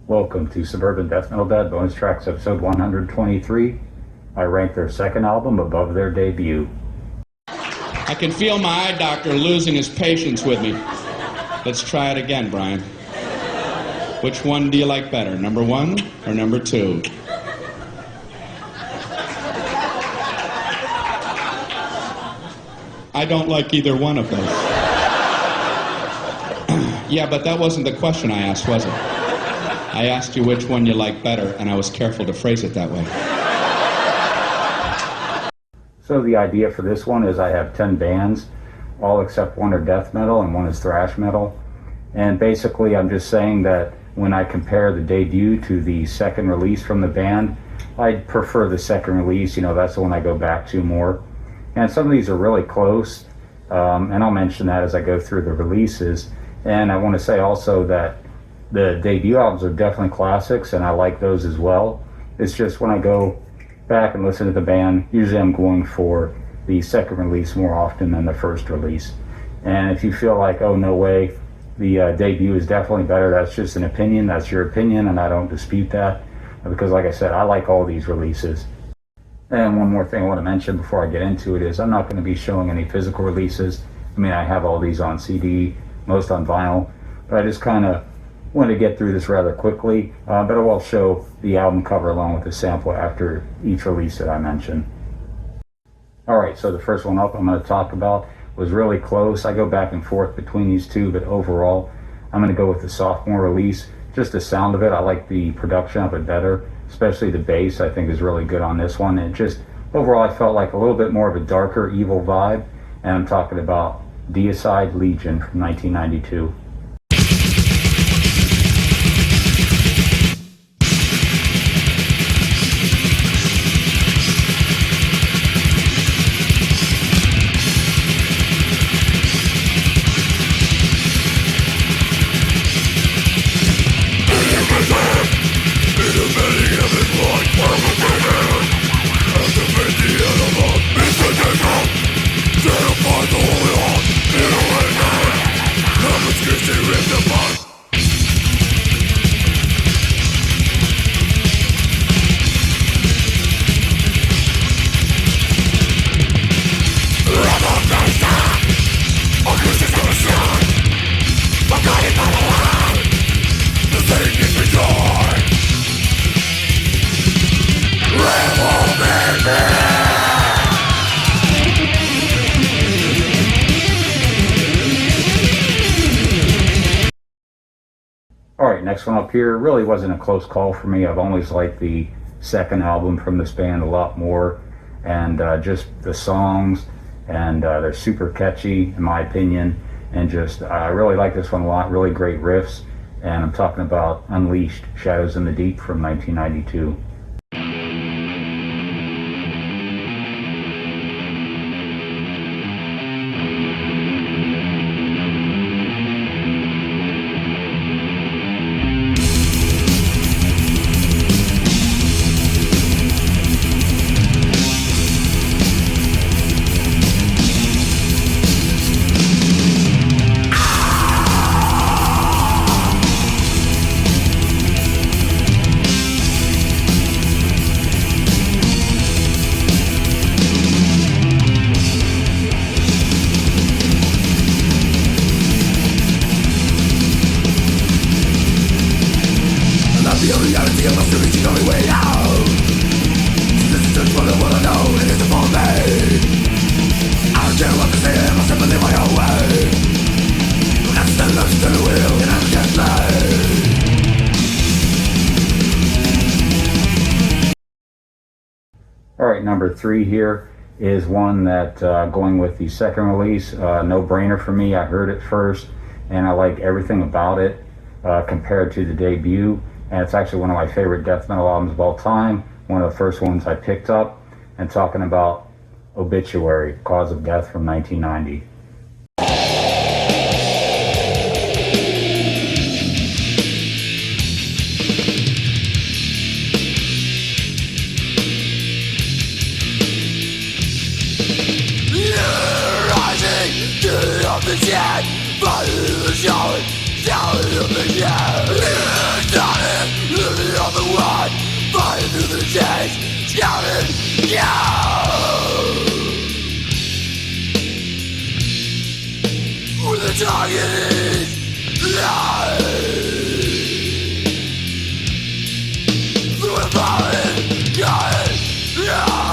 Welcome to Suburban Death Metal Dad Bonus Tracks episode 123. I rank their second album above their debut. I can feel my eye doctor losing his patience with me. Let's try it again, Brian. Which one do you like better, number 1 or number 2? I don't like either one of those. Yeah, but that wasn't the question I asked, was it? I asked you which one you like better, and I was careful to phrase it that way. So the idea for this one is I have 10 bands, all except one are death metal and one is thrash metal. And basically I'm just saying that when I compare the debut to the second release from the band, I'd prefer the second release, that's the one I go back to more. And some of these are really close, and I'll mention that as I go through the releases. And I want to say also that the debut albums are definitely classics, and I like those as well. It's just when I go back and listen to the band, usually I'm going for the second release more often than the first release. And if you feel like, oh, no way, the debut is definitely better, that's just an opinion, that's your opinion, and I don't dispute that. Because like I said, I like all these releases. And one more thing I want to mention before I get into it is I'm not going to be showing any physical releases. I have all these on CD, most on vinyl, but I just kind of wanted to get through this rather quickly, but I will show the album cover along with the sample after each release that I mentioned. Alright, so the first one up I'm going to talk about was really close. I go back and forth between these two, but overall I'm going to go with the sophomore release. Just the sound of it, I like the production of it better, especially the bass I think is really good on this one. And just overall I felt like a little bit more of a darker, evil vibe, and I'm talking about Deicide Legion from 1992. Alright, next one up here really wasn't a close call for me. I've always liked the second album from this band a lot more, and just the songs, and they're super catchy in my opinion, and just I really like this one a lot. Really great riffs, and I'm talking about Unleashed, Shadows in the Deep from 1992. Alright, number 3 here is one that, going with the second release, no-brainer for me. I heard it first, and I like everything about it compared to the debut. And it's actually one of my favorite death metal albums of all time. One of the first ones I picked up, and talking about Obituary, Cause of Death from 1990. the dead, blood of the shower, down of the dead, the one fighting through the days, shouting, yeah! With the target is life. Through the falling, God, yeah!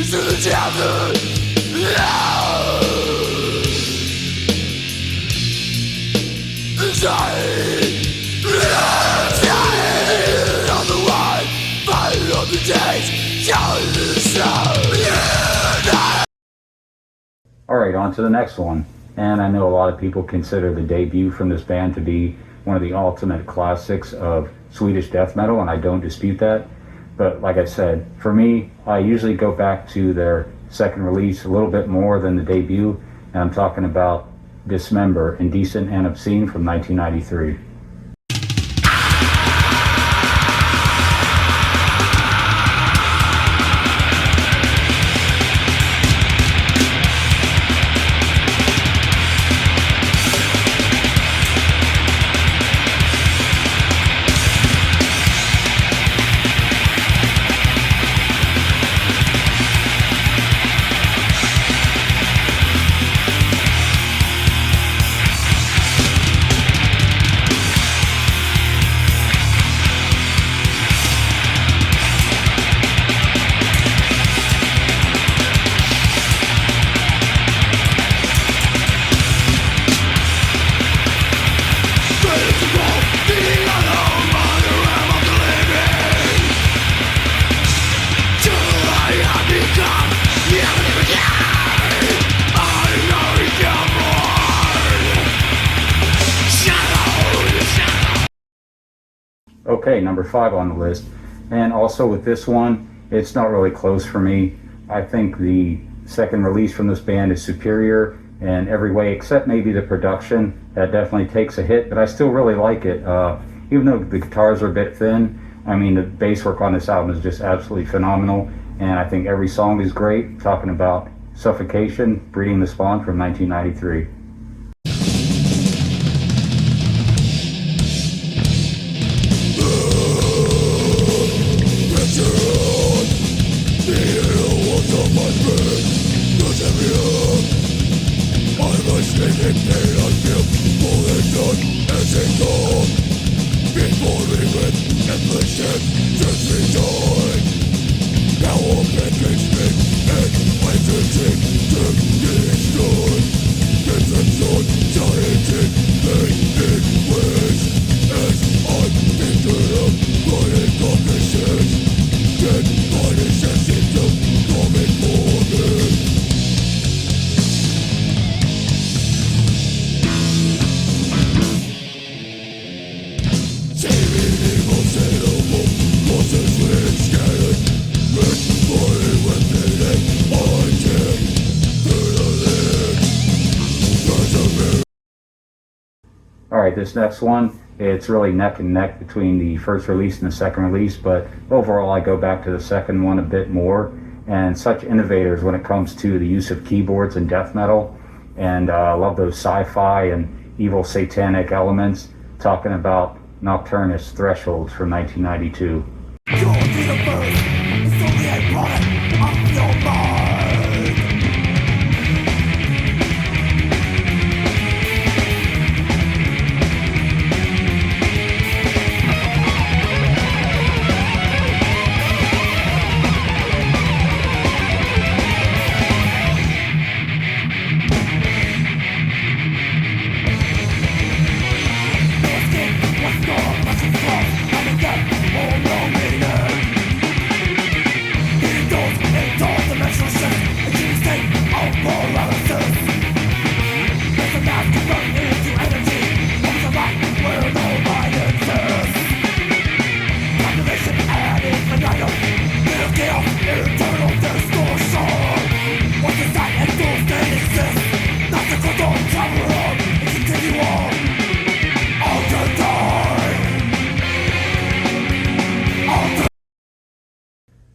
To the chapter, yeah! Dying, dying on the one, fighting on the days, shouting to the sun, yeah! Alright, on to the next one. And I know a lot of people consider the debut from this band to be one of the ultimate classics of Swedish death metal, and I don't dispute that. But like I said, for me, I usually go back to their second release a little bit more than the debut, and I'm talking about Dismember, Indecent and Obscene from 1993. Okay, number 5 on the list. And also with this one, it's not really close for me. I think the second release from this band is superior in every way except maybe the production. That definitely takes a hit, but I still really like it. Even though the guitars are a bit thin, I mean, the bass work on this album is just absolutely phenomenal, and I think every song is great. Talking about Suffocation, Breeding the Spawn from 1993. Alright, this next one, it's really neck and neck between the first release and the second release, but overall I go back to the second one a bit more, and such innovators when it comes to the use of keyboards and death metal, and I love those sci-fi and evil satanic elements. Talking about Nocturnus Thresholds from 1992.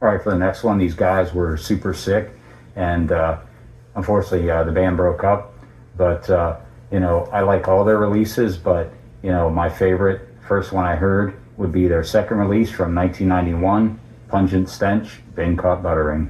Alright, for the next one, these guys were super sick, and unfortunately the band broke up. But you know, I like all their releases, but you know, my favorite first one I heard would be their second release from 1991, Pungent Stench, Been Caught Buttering.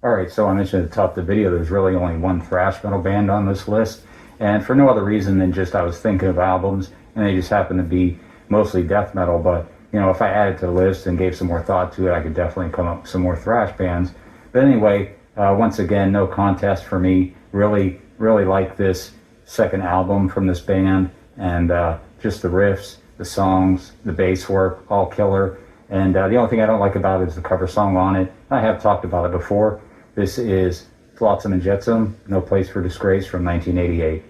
Alright, so I mentioned at the top of the video, there's really only one thrash metal band on this list, and for no other reason than just I was thinking of albums, and they just happen to be mostly death metal, but, you know, if I added to the list and gave some more thought to it, I could definitely come up with some more thrash bands. But anyway, once again, no contest for me. Really like this second album from this band, and just the riffs, the songs, the bass work, all killer. And the only thing I don't like about it is the cover song on it. I have talked about it before. This is Flotsam and Jetsam, No Place for Disgrace from 1988.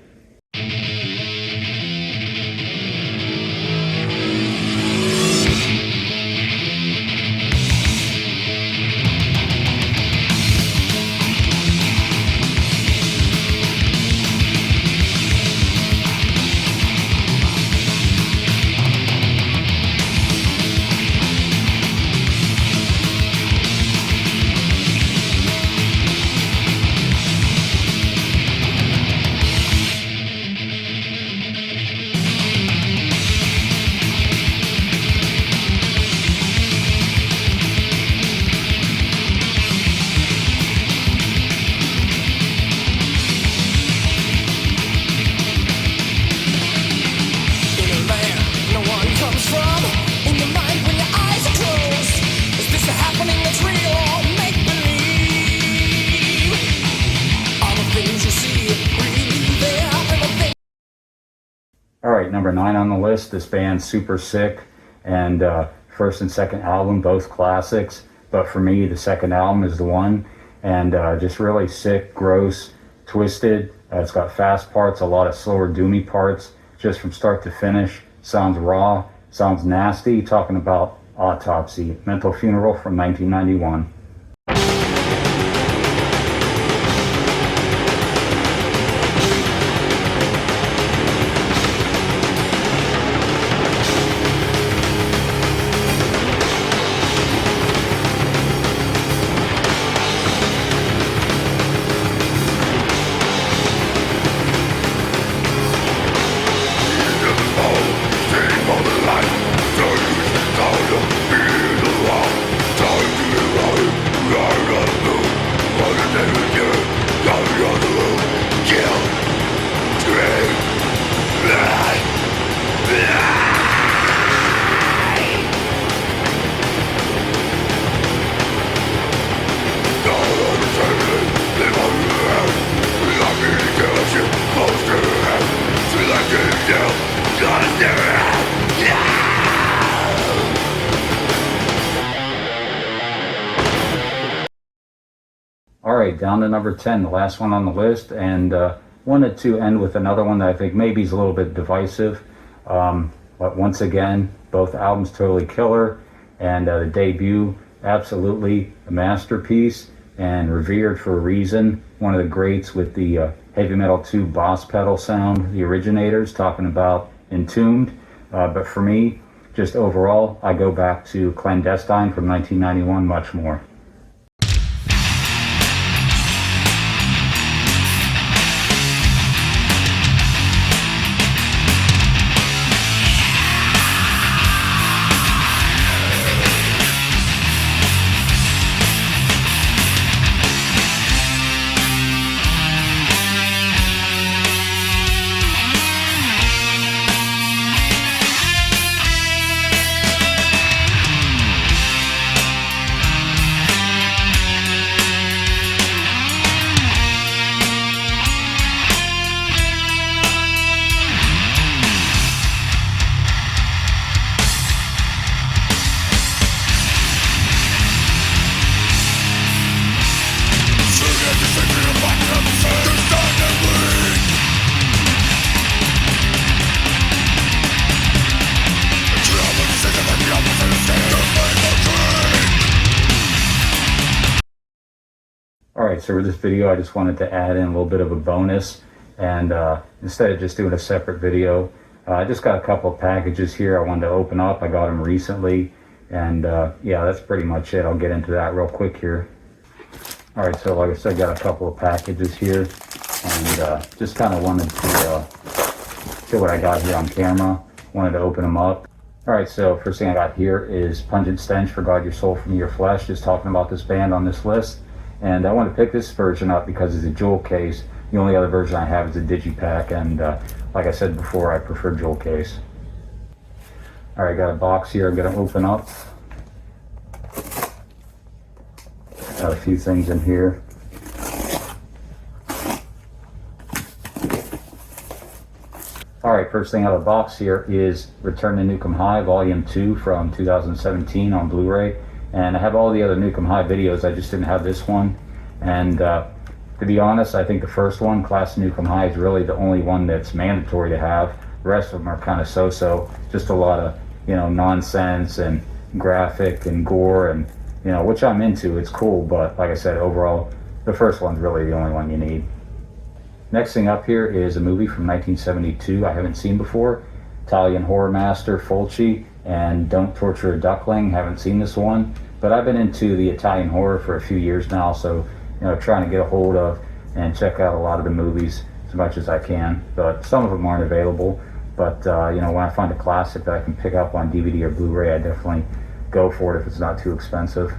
Alright, number 9 on the list, this band's super sick, and first and second album, both classics, but for me, the second album is the one, and just really sick, gross, twisted. It's got fast parts, a lot of slower, doomy parts, just from start to finish. Sounds raw, sounds nasty, talking about Autopsy, Mental Funeral from 1991. Alright, down to number 10, the last one on the list, and wanted to end with another one that I think maybe is a little bit divisive, but once again, both albums totally killer, and the debut, absolutely a masterpiece, and revered for a reason, one of the greats with the Heavy Metal 2 boss pedal sound, the originators, talking about Entombed, but for me, just overall, I go back to Clandestine from 1991 much more. Alright, so for this video I just wanted to add in a little bit of a bonus, and instead of just doing a separate video, I just got a couple of packages here I wanted to open up. I got them recently, and yeah, that's pretty much it. I'll get into that real quick here. Alright, so like I said, I got a couple of packages here, and just kind of wanted to show what I got here on camera. Wanted to open them up. Alright, so first thing I got here is Pungent Stench for Guard Your Soul from Your Flesh, just talking about this band on this list. And I wanted to pick this version up because it's a jewel case. The only other version I have is a digipack, and like I said before, I prefer jewel case. Alright, got a box here I'm going to open up. Got a few things in here. Alright, first thing out of the box here is Return to Nukem High Volume 2 from 2017 on Blu-ray. And I have all the other Nukem High videos, I just didn't have this one. And to be honest, I think the first one, Class of Nukem High, is really the only one that's mandatory to have. The rest of them are kind of so-so, just a lot of, you know, nonsense and graphic and gore, and, you know, which I'm into, it's cool, but like I said, overall, the first one's really the only one you need. Next thing up here is a movie from 1972 I haven't seen before. Italian horror master Fulci and Don't Torture a Duckling. Haven't seen this one, but I've been into the Italian horror for a few years now, so, you know, trying to get a hold of and check out a lot of the movies as much as I can. But some of them aren't available, but you know, when I find a classic that I can pick up on DVD or Blu-ray, I definitely go for it if it's not too expensive.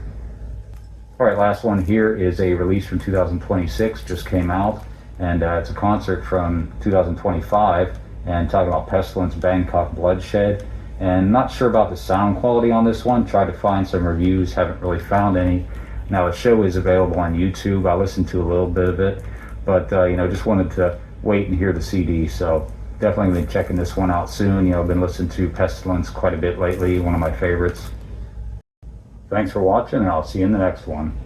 Alright, last one here is a release from 2026, just came out, and it's a concert from 2025, and talking about Pestilence, Bangkok, Bloodshed. And not sure about the sound quality on this one. Tried to find some reviews, haven't really found any. Now the show is available on YouTube. I listened to a little bit of it, but you know, just wanted to wait and hear the CD. So definitely gonna be checking this one out soon. You know, I've been listening to Pestilence quite a bit lately, one of my favorites. Thanks for watching, and I'll see you in the next one.